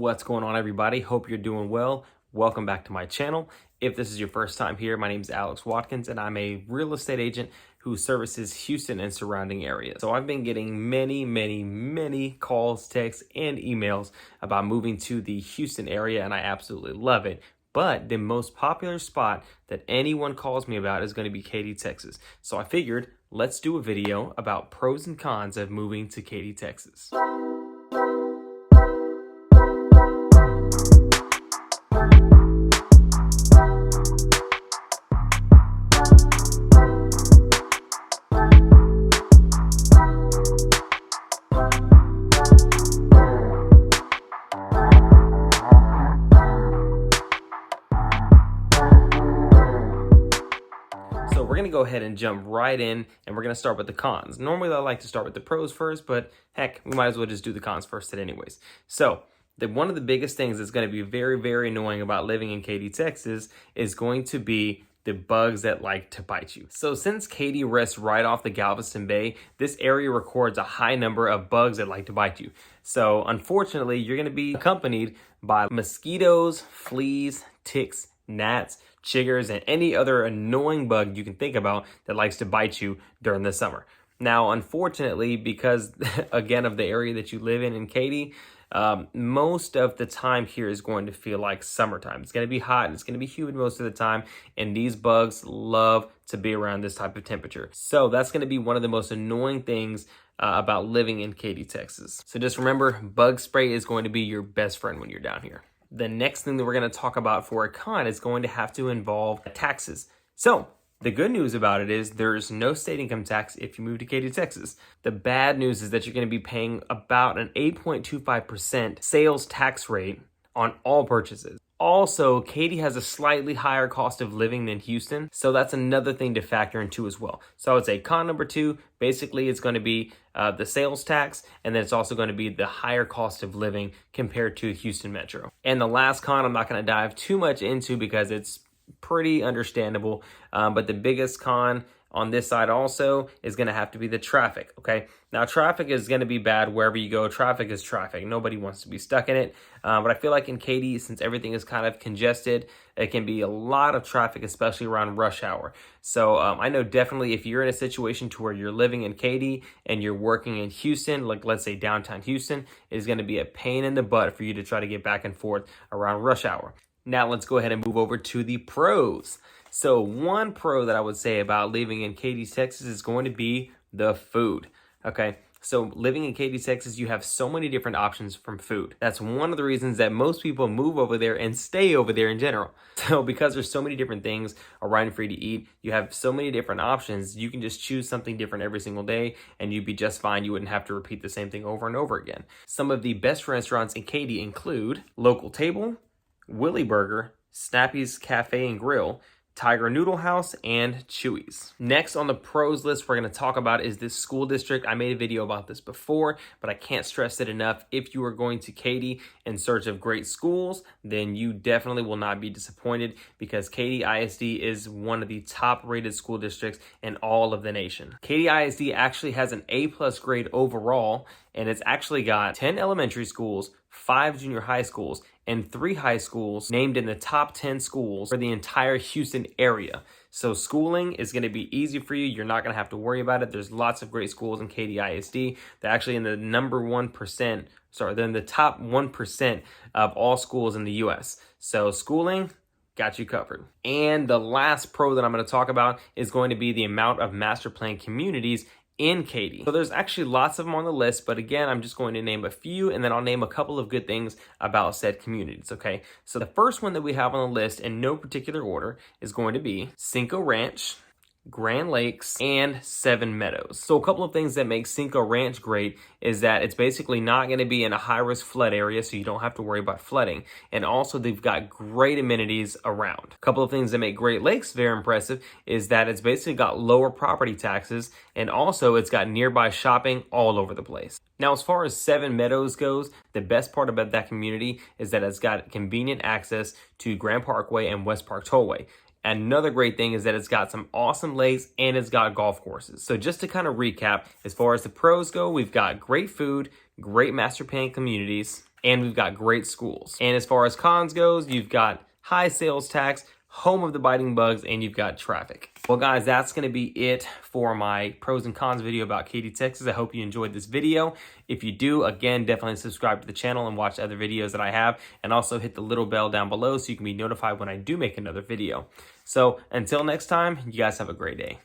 What's going on, everybody? Hope you're doing well. Welcome back to my channel. If this is your first time here, my name is Watkins, and I'm a real estate agent who services Houston and surrounding areas. So I've been getting many calls, texts, and emails about moving to the Houston area, and I absolutely love it. But the most popular spot that anyone calls me about is going to be Katy, Texas. So I figured, let's do a video about pros and cons of moving to Katy, Texas. So we're going to go ahead and jump right in, and we're going to start with the cons. Normally I like to start with the pros first, but heck, we might as well just do the cons first anyways. So one of the biggest things that's going to be very annoying about living in Katy, Texas is going to be the bugs that like to bite you. So since Katy rests right off the Galveston Bay, this area records a high number of bugs that like to bite you. So unfortunately, you're going to be accompanied by mosquitoes, fleas, ticks, gnats, chiggers, and any other annoying bug you can think about that likes to bite you during the summer. Now, unfortunately, because again of the area that you live in Katy, most of the time here is going to feel like summertime. It's going to be hot and it's going to be humid most of the time, and these bugs love to be around this type of temperature. So that's going to be one of the most annoying things about living in Katy, Texas. So just remember, bug spray is going to be your best friend when you're down here. The next thing that we're going to talk about for a con is going to have to involve taxes. So the good news about it is there's no state income tax if you move to Katy, Texas. The bad news is that you're going to be paying about an 8.25% sales tax rate on all purchases. Also, Katy has a slightly higher cost of living than Houston, so that's another thing to factor into as well. So I would say con number 2, basically it's going to be the sales tax, and then it's also going to be the higher cost of living compared to Houston Metro. And the last con I'm not going to dive too much into because it's pretty understandable, but the biggest con on this side also is going to have to be the traffic, okay? Now, traffic is going to be bad wherever you go. Traffic is traffic. Nobody wants to be stuck in it. But I feel like in Katy, since everything is kind of congested, it can be a lot of traffic, especially around rush hour. So I know definitely if you're in a situation to where you're living in Katy and you're working in Houston, like let's say downtown Houston, it is going to be a pain in the butt for you to try to get back and forth around rush hour. Now let's go ahead and move over to the pros. So one pro that I would say about living in Katy, Texas is going to be the food, okay? So living in Katy, Texas, you have so many different options from food. That's one of the reasons that most people move over there and stay over there in general. So because there's so many different things around for you to eat, you have so many different options, you can just choose something different every single day and you'd be just fine. You wouldn't have to repeat the same thing over and over again. Some of the best restaurants in Katy include Local Table, Willie Burger, Snappy's Cafe and Grill, Tiger Noodle House, and Chewy's. Next on the pros list we're going to talk about is this school district. I made a video about this before, but I can't stress it enough. If you are going to Katy in search of great schools, then you definitely will not be disappointed because Katy ISD is one of the top rated school districts in all of the nation. Katy ISD actually has an A+ grade overall, and it's actually got 10 elementary schools, 5 junior high schools, and 3 high schools named in the top 10 schools for the entire Houston area. So schooling is going to be easy for you. You're not going to have to worry about it. There's lots of great schools in Katy ISD. They're actually in the they're in the top 1% of all schools in the US. So schooling, got you covered. And the last pro that I'm going to talk about is going to be the amount of master plan communities in Katy. So there's actually lots of them on the list, but again, I'm just going to name a few and then I'll name a couple of good things about said communities, okay? So the first one that we have on the list in no particular order is going to be Cinco Ranch, Grand Lakes, and Seven Meadows. So a couple of things that make Cinco Ranch great is that it's basically not going to be in a high-risk flood area, so you don't have to worry about flooding. And also, they've got great amenities around. A couple of things that make Great Lakes very impressive is that it's basically got lower property taxes, and also it's got nearby shopping all over the place. Now, as far as Seven Meadows goes, the best part about that community is that it's got convenient access to Grand Parkway and West Park Tollway. Another great thing is that it's got some awesome lakes and it's got golf courses. So just to kind of recap, as far as the pros go, we've got great food, great master plan communities, and we've got great schools. And as far as cons goes, you've got high sales tax, home of the biting bugs, and you've got traffic. Well guys, that's gonna be it for my pros and cons video about Katy, Texas. I hope you enjoyed this video. If you do, again, definitely subscribe to the channel and watch other videos that I have, and also hit the little bell down below so you can be notified when I do make another video. So until next time, you guys have a great day.